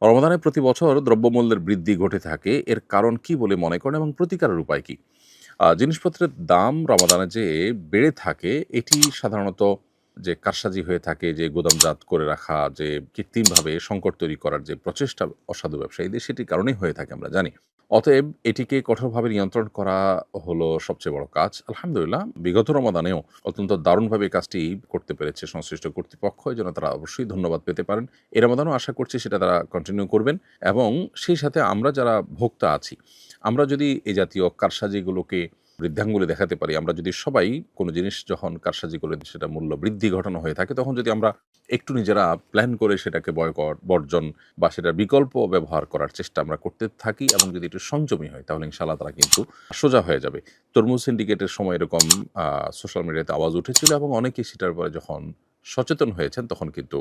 রমাদানে প্রতি বছর দ্রব্যমূল্যের বৃদ্ধি ঘটে থাকে। এর কারণ কি বলে মনে করেন এবং প্রতিকারের উপায় কি? জিনিসপত্রের দাম রমাদানে যে বেড়ে থাকে, এটি সাধারণত যে কারসাজি হয়ে থাকে, যে গুদামজাত করে রাখা, যে কৃত্রিমভাবে সংকট তৈরি করার যে প্রচেষ্টা অসাধু ব্যবসায়ীদের, সেটির কারণেই হয়ে থাকে আমরা জানি। অতএব এটিকে কঠোরভাবে নিয়ন্ত্রণ করা হলো সবচেয়ে বড় কাজ। আলহামদুলিল্লাহ বিগত রমাদানেও অত্যন্ত দারুণভাবে এই কাজটি করতে পেরেছে সংশ্লিষ্ট কর্তৃপক্ষ। এজন্য তারা অবশ্যই ধন্যবাদ পেতে পারেন। এ রমাদানেও আশা করছি সেটা তারা কন্টিনিউ করবেন এবং সেই সাথে আমরা যারা ভোক্তা আছি, আমরা যদি এই জাতীয় কারসাজিগুলোকে বৃদ্ধাঙ্গুলে দেখাতে পারি, আমরা যদি সবাই কোনো জিনিস যখন কারসাজি করে সেটা মূল্য বৃদ্ধি ঘটানো হয়ে থাকে, তখন যদি আমরা একটু নিজেরা প্ল্যান করে সেটাকে বয়কট, বর্জন বা সেটার বিকল্প ব্যবহার করার চেষ্টা আমরা করতে থাকি এবং যদি একটু সংযমী হয়, তাহলে ইনশাআল্লাহ তারা কিন্তু সোজা হয়ে যাবে। তরমুজ সিন্ডিকেটের সময় এরকম সোশ্যাল মিডিয়াতে আওয়াজ উঠেছিল এবং অনেকেই সেটার পরে যখন সচেতন হয়েছেন, তখন কিন্তু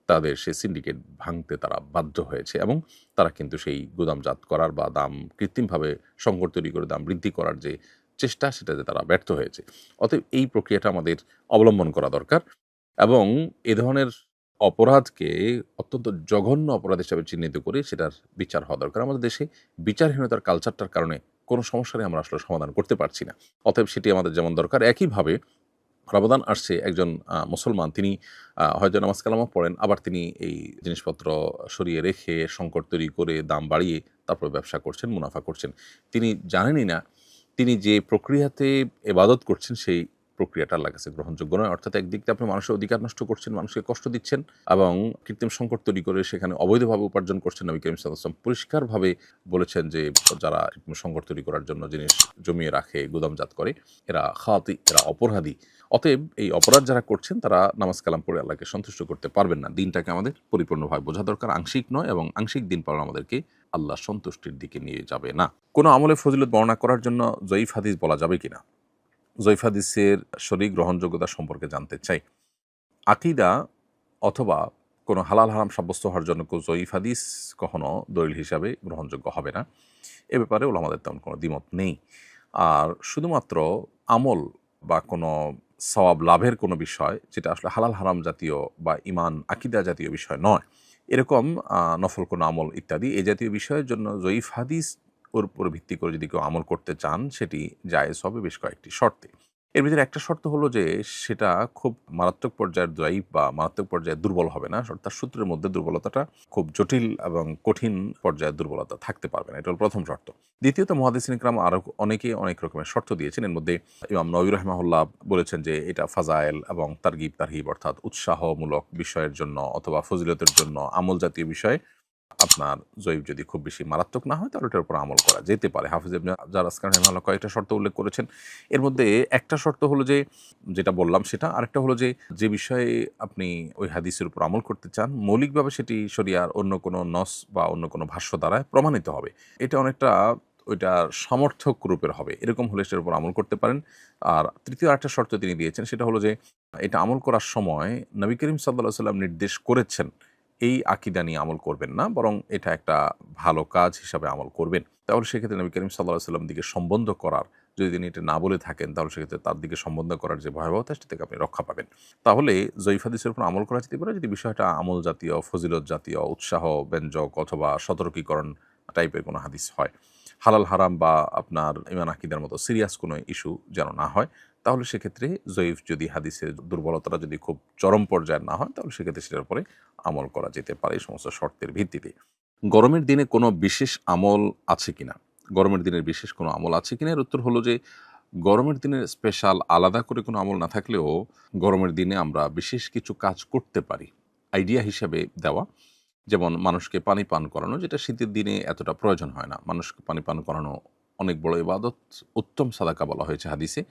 তাদের সেই সিন্ডিকেট ভাঙতে তারা বাধ্য হয়েছে এবং তারা কিন্তু সেই গুদামজাত করার বা দাম কৃত্রিমভাবে সংকট তৈরি করে দাম বৃদ্ধি করার যে চেষ্টা, সেটাতে তারা ব্যর্থ হয়েছে। অতএব এই প্রক্রিয়াটা আমাদের অবলম্বন করা দরকার এবং এ ধরনের অপরাধকে অত্যন্ত জঘন্য অপরাধ হিসাবে চিহ্নিত করে সেটার বিচার হওয়া দরকার। আমাদের দেশে বিচারহীনতার কালচারটার কারণে কোনো সমস্যারই আমরা আসলে সমাধান করতে পারছি না। অতএব সেটি আমাদের যেমন দরকার, একইভাবে রমাদান আসছে, একজন মুসলমান তিনি হয়তো নামাজ কালামও পড়েন, আবার তিনি এই জিনিসপত্র সরিয়ে রেখে সংকট তৈরি করে দাম বাড়িয়ে তারপর ব্যবসা করছেন, মুনাফা করছেন। তিনি জানেনই না তিনি যে প্রক্রিয়াতে ইবাদত করছেন সেই প্রক্রিয়াটা আল্লাহর কাছে গ্রহণযোগ্য নয়। অর্থাৎ একদিক দিয়ে আপনি মানুষের অধিকার নষ্ট করছেন, মানুষকে কষ্ট দিচ্ছেন এবং কৃত্রিম সংকট তৈরি করে সেখানে অবৈধভাবে উপার্জন করছেন। নবী করিম সাল্লাল্লাহু আলাইহি ওয়াসাল্লাম পরিষ্কারভাবে বলেছেন যে যারা কৃত্রিম সংকট তৈরি করার জন্য জিনিস জমিয়ে রাখে, গুদামজাত করে, এরা খাতি, এরা অপরাধী। অতএব এই অপরাধ যারা করছেন তারা নামাজ কালাম পড়ে আল্লাহকে সন্তুষ্ট করতে পারবেন না। দিনটাকে আমাদের পরিপূর্ণভাবে বোঝা দরকার। আংশিক নয় এবং আংশিক দিন পালন আমাদেরকে আল্লাহর সন্তুষ্টির দিকে নিয়ে যাবে না। কোনো আমলের ফজিলত বর্ণনা করার জন্য জয়ীফ হাদিস বলা যাবে কিনা? জয়ীফ হাদিসের সঠিক গ্রহণযোগ্যতা সম্পর্কে জানতে চাই। আকীদা অথবা কোনো হালাল হারাম সাব্যস্ত হওয়ার জন্য কেউ জয়ীফ হাদিস কখনো দলিল হিসাবে গ্রহণযোগ্য হবে না। এ ব্যাপারে ওলামাদের তেমন কোনো দ্বিমত নেই। আর শুধুমাত্র আমল বা কোনো সওয়াব লাভের কোনো বিষয়, যেটা আসলে হালাল হারাম জাতীয় বা ঈমান আকীদা জাতীয় বিষয় নয়, এরকম নফল কোনো আমল ইত্যাদি এ জাতীয় বিষয়ের জন্য জয়ীফ হাদিস ওর উপর ভিত্তি করে যদি কেউ আমল করতে চান, সেটি জায়েজ হবে বেশ কয়েকটি শর্তে। এর ভিতরে একটা শর্ত হলো যে সেটা খুব মারাত্মক পর্যায়ের জয়ীফ বা মারাত্মক পর্যায়ে দুর্বল হবে না। তার সূত্রের মধ্যে দুর্বলতাটা খুব জটিল এবং কঠিন পর্যায়ের দুর্বলতা থাকতে পারবে না। এটা হলো প্রথম শর্ত। দ্বিতীয়ত মুহাদ্দিসিন ইকরাম আরো অনেকে অনেক রকমের শর্ত দিয়েছেন। এর মধ্যে ইমাম নববী রাহিমাহুল্লাহ বলেছেন যে এটা ফাজায়েল এবং তারগিব তারহিব, অর্থাৎ উৎসাহমূলক বিষয়ের জন্য অথবা ফজিলতের জন্য আমল জাতীয় বিষয়ে আপনার জয়ীফ যদি খুব বেশি মারাত্মক না হয়, তাহলে এটার উপর আমল করা যেতে পারে। হাফিজ ইবনে হাজার আসকালানি রাহিমাহুল্লাহ কয়েকটা শর্ত উল্লেখ করেছেন। এর মধ্যে একটা শর্ত হলো যে, যেটা বললাম সেটা, আরেকটা হলো যে, যে বিষয়ে আপনি ওই হাদিসের উপর আমল করতে চান, মৌলিকভাবে সেটি শরিয়ার অন্য কোনো নস বা অন্য কোনো ভাষ্য দ্বারা প্রমাণিত হবে। এটা অনেকটা ওইটার সমর্থক রূপের হবে। এরকম হলে সেটার উপর আমল করতে পারেন। আর তৃতীয় আরেকটা শর্ত তিনি দিয়েছেন, সেটা হলো যে, এটা আমল করার সময় নবী করিম সাল্লাল্লাহু আলাইহি ওয়াসাল্লাম নির্দেশ করেছেন এই আকীদা নিয়ে আমল করবেন না, বরং এটা একটা ভালো কাজ হিসাবে আমল করবেন। তাহলে সেক্ষেত্রে নবী করিম সাল্লাল্লাহু আলাইহি ওয়াসাল্লাম দিকে সম্বন্ধ করার, যদি তিনি এটা না বলে থাকেন, তাহলে সেক্ষেত্রে তার দিকে সম্বন্ধ করার যে ভয়াবহতা, সেটা থেকে আপনি রক্ষা পাবেন। তাহলে জয়ীফ হাদিসের উপর আমল করা যেতে পারে যদি বিষয়টা আমল জাতীয়, ফজিলত জাতীয়, উৎসাহ ব্যঞ্জক অথবা সতর্কীকরণ টাইপের কোনো হাদিস হয়। হালাল হারাম বা আপনার ঈমান আকীদার মতো সিরিয়াস কোনো ইস্যু যেন না হয়, তাহলে সেক্ষেত্রে জয়ীফ যদি হাদিসের দুর্বলতাটা যদি খুব চরম পর্যায়ের না হয়, তাহলে সেক্ষেত্রে সেটার উপরে আমল করা যেতে পারে এই সমস্ত শর্তের ভিত্তিতে। গরমের দিনে কোনো বিশেষ আমল আছে কিনা? গরমের দিনের বিশেষ কোনো আমল আছে কিনা? এর উত্তর হলো যে, গরমের দিনে স্পেশাল আলাদা করে কোনো আমল না থাকলেও গরমের দিনে আমরা বিশেষ কিছু কাজ করতে পারি। আইডিয়া হিসাবে দেওয়া, যেমন মানুষকে পানি পান করানো, যেটা শীতের দিনে এতটা প্রয়োজন হয় না। মানুষকে পানি পান করানো অনেক বড় ইবাদত, উত্তম সাদাকা বলা হয়েছে হাদিসে।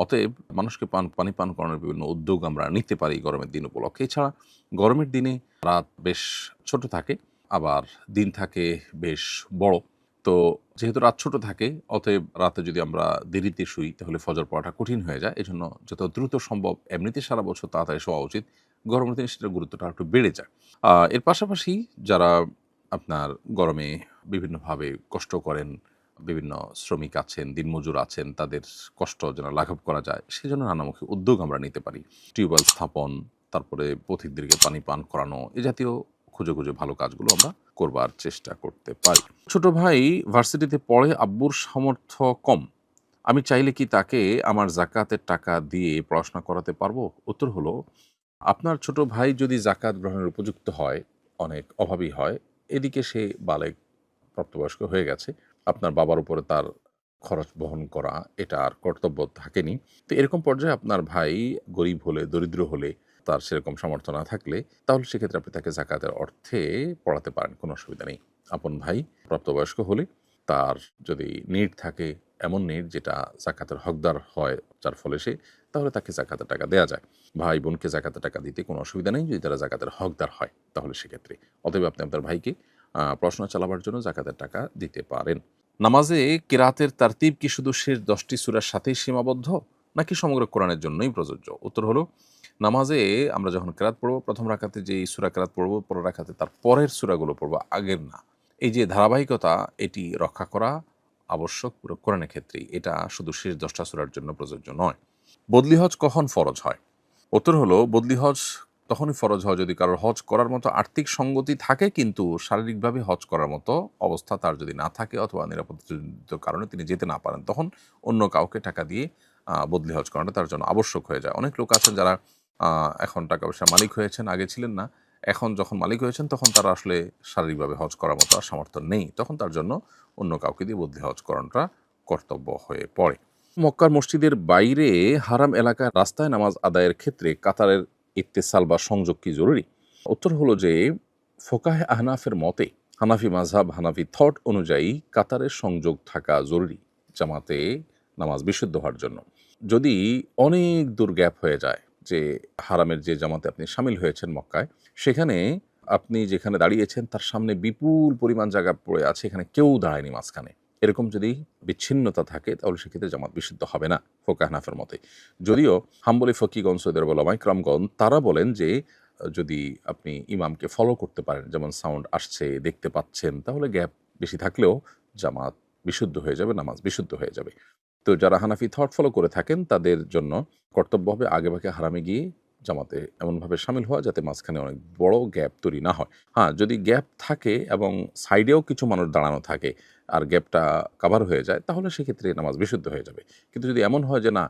অতএব মানুষকে পানি পান করানোর বিভিন্ন উদ্যোগ আমরা নিতে পারি গরমের দিন উপলক্ষে। এছাড়া গরমের দিনে রাত বেশ ছোট থাকে, আবার দিন থাকে বেশ বড়। তো যেহেতু রাত ছোট থাকে, অতএব রাতে যদি আমরা দেরিতে শুই, তাহলে ফজর পড়াটা কঠিন হয়ে যায়। এজন্য যত দ্রুত সম্ভব, এমনিতে সারা বছর তাড়াতাড়ি শোয়া উচিত, গরমের দিনে সেটার গুরুত্বটা একটু বেড়ে যায়। এর পাশাপাশি যারা আপনার গরমে বিভিন্নভাবে কষ্ট করেন, বিভিন্ন শ্রমিক আছেন, দিনমজুর আছেন, তাদের কষ্ট যেন লাঘব করা যায়, সেজন্য নানামুখী উদ্যোগ আমরা নিতে পারি। টিউবওয়েল স্থাপন, তারপরে পথিকদেরকে পানি পান করানো, এ জাতীয় খুঁজে, খুঁজে ভালো কাজগুলো আমরা করবার চেষ্টা করতে পারি। ছোট ভাই ভার্সিটিতে পড়ে, আব্বুর সামর্থ্য কম। আমি চাইলে কি তাকে আমার জাকাতের টাকা দিয়ে পড়াশোনা করাতে পারবো? উত্তর হলো, আপনার ছোট ভাই যদি জাকাত গ্রহণের উপযুক্ত হয়, অনেক অভাবী হয়, এদিকে সে বালেগ প্রাপ্তবয়স্ক হয়ে গেছে, আপনার বাবার উপরে তার খরচ বহন করা এটা আর কর্তব্য থাকেনি। তো এরকম পর্যায়ে আপনার ভাই গরিব হলে, দরিদ্র হলে, তার সেরকম সামর্থ্য না থাকলে, তাহলে সেক্ষেত্রে আপনি তাকে জাকাতের অর্থে পড়াতে পারেন, কোনো অসুবিধা নেই। আপন ভাই প্রাপ্তবয়স্ক হলে তার যদি নিড থাকে, এমন নিড যেটা জাকাতের হকদার হয়, যার ফলে সে, তাহলে তাকে জাকাতের টাকা দেয়া যায়। ভাই বোনকে জাকাতের টাকা দিতে কোনো অসুবিধা নেই, যদি তারা জাকাতের হকদার হয়, তাহলে সেক্ষেত্রে। অতএব আপনি আপনার ভাইকে পড়াশোনা চালাবার জন্য জাকাতের টাকা দিতে পারেন। নামাজে কেরাতের তারতিব কি শুধু শেষ ১০টি সূরার সাথেই সীমাবদ্ধ, নাকি সমগ্র কোরআনের জন্যই প্রযোজ্য? উত্তর হলো, নামাজে আমরা যখন কেরাত পড়ব, প্রথম রাকাতে যেই সূরা কেরাত পড়ব, পরের রাকাতে তার পরের সূরাগুলো পড়ব, আগের না। এই যে ধারাবাহিকতা, এটি রক্ষা করা আবশ্যক পুরো কোরআনের ক্ষেত্রেই। এটা শুধু শেষ ১০টা সূরার জন্য প্রযোজ্য নয়। বদলি হজ কখন ফরজ হয়? উত্তর হলো, বদলি হজ তখনই ফরজ হয় যদি কারোর হজ করার মতো আর্থিক সঙ্গতি থাকে, কিন্তু শারীরিকভাবে হজ করার মতো অবস্থা তার যদি না থাকে, অথবা নিরাপত্তাজনিত কারণে তিনি যেতে না পারেন, তখন অন্য কাউকে টাকা দিয়ে বদলি হজ করাটা তার জন্য আবশ্যক হয়ে যায়। অনেক লোক আছেন যারা এখন টাকা পয়সার মালিক হয়েছেন, আগে ছিলেন না। এখন যখন মালিক হয়েছেন, তখন তারা আসলে শারীরিকভাবে হজ করার মতো আর সামর্থ্য নেই, তখন তার জন্য অন্য কাউকে দিয়ে বদলি হজ করানোটা কর্তব্য হয়ে পড়ে। মক্কার মসজিদের বাইরে হারাম এলাকার রাস্তায় নামাজ আদায়ের ক্ষেত্রে কাতারের ইত্তেসাল বা সংযোগ কি জরুরি? উত্তর হলো যে, ফোকাহে আহনাফের মতে, হানাফি মাযহাব, হানাফি থট অনুযায়ী কাতারের সংযোগ থাকা জরুরি জামাতে নামাজ বিশুদ্ধ হওয়ার জন্য। যদি অনেক দূর গ্যাপ হয়ে যায়, যে হারামের যে জামাতে আপনি শামিল হয়েছেন মক্কায়, সেখানে আপনি যেখানে দাঁড়িয়েছেন তার সামনে বিপুল পরিমাণ জায়গা পড়ে আছে, এখানে কেউ দাঁড়ায়নি মাঝখানে, এরকম যদি বিচ্ছিন্নতা থাকে, তাহলে সেক্ষেত্রে জামাত বিশুদ্ধ হবে না ফোকাহ হানাফের মতে। যদিও হাম্বলি ফকিগণ, সৌদি আরবের ওলামায়ে কেরামগণ, তারা বলেন যে যদি আপনি ইমামকে ফলো করতে পারেন, যেমন সাউন্ড আসছে, দেখতে পাচ্ছেন, তাহলে গ্যাপ বেশি থাকলেও জামাত বিশুদ্ধ হয়ে যাবে, নামাজ বিশুদ্ধ হয়ে যাবে। তো যারা হানাফি থট ফলো করে থাকেন, তাদের জন্য কর্তব্য হবে আগেভাগে হারামে গিয়ে জামাতে এমনভাবে শামিল হওয়া যাতে মাঝখানে অনেক বড় গ্যাপ তৈরি না হয়। হ্যাঁ, যদি গ্যাপ থাকে এবং সাইডেও কিছু মানুষ দাঁড়ানো থাকে আর গ্যাপটা কাভার হয়ে যায়, তাহলে সেক্ষেত্রে নামাজ বিশুদ্ধ হয়ে যাবে। কিন্তু যদি এমন হয় যে না,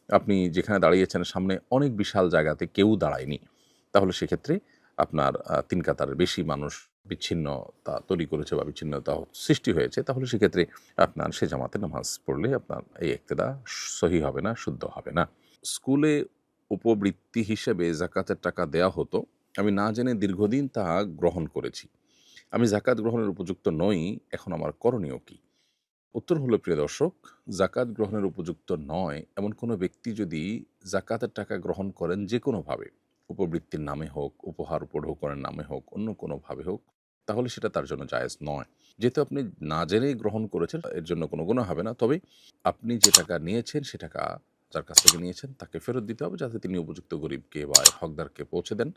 আপনি যেখানে দাঁড়িয়েছেন সামনে অনেক বিশাল জায়গাতে কেউ দাঁড়ায়নি, তাহলে সেক্ষেত্রে আপনার ৩ কাতারের বেশি মানুষ বিচ্ছিন্নতা তৈরি করেছে বা বিচ্ছিন্নতা সৃষ্টি হয়েছে, তাহলে সেক্ষেত্রে আপনার সে জামাতে নামাজ পড়লে আপনার এই ইক্তেদা সহি হবে না, শুদ্ধ হবে না। স্কুলে উপবৃত্তি হিসেবে জাকাতের টাকা দেয়া হতো। আমি না জেনে দীর্ঘদিন তা গ্রহণ করেছি। আমি জাকাত গ্রহণের উপযুক্ত নই, এখন আমার করণীয় কি? উত্তর হলো, প্রিয় দর্শক, জাকাত গ্রহণের উপযুক্ত নয় এমন কোনো ব্যক্তি যদি জাকাতের টাকা গ্রহণ করেন যে কোনোভাবে, উপবৃত্তির নামে হোক, উপহার উপঢৌকনের নামে হোক, অন্য কোনোভাবে হোক, তাহলে সেটা তার জন্য জায়েজ নয়। যেহেতু আপনি না জেনেই গ্রহণ করেছেন, এর জন্য কোনো গুনাহ হবে না। তবে আপনি যে টাকা নিয়েছেন, সে টাকা যার কাছ থেকে নিয়েছেন তাকে ফেরত দিতে হবে, যাতে তিনি উপযুক্ত গরিবকে বা হকদারকে পৌঁছে দেন,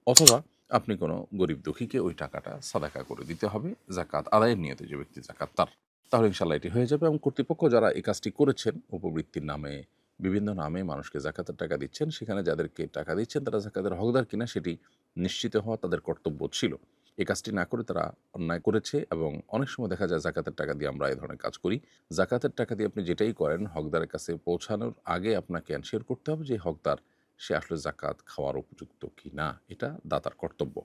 অথবা আপনি কোনো গরিব দুঃখীকে ওই টাকাটা সাদাকা করে দিতে হবে, জাকাত আদায়ের নিয়তে যে ব্যক্তি জাকাত তার। তাহলে ইনশাল্লাহ এটি হয়ে যাবে। এবং কর্তৃপক্ষ যারা এই কাজটি করেছেন, উপবৃত্তির নামে, বিভিন্ন নামে মানুষকে জাকাতের টাকা দিচ্ছেন, সেখানে যাদেরকে টাকা দিচ্ছেন তারা জাকাতের হকদার কিনা সেটি নিশ্চিত হওয়া তাদের কর্তব্য ছিল। এই কাজটি না করে তারা অন্যায় করেছে, এবং অনেক সময় দেখা যায় জাকাতের টাকা দিয়ে আমরা এই ধরনের কাজ করি। জাকাতের টাকা দিয়ে আপনি যেটাই করেন, হকদারের কাছে পৌঁছানোর আগে আপনাকে এনশিওর করতে হবে যে হকদার সে আসলে জাকাত খাওয়ার উপযুক্ত কি না, এটা দাতার কর্তব্য।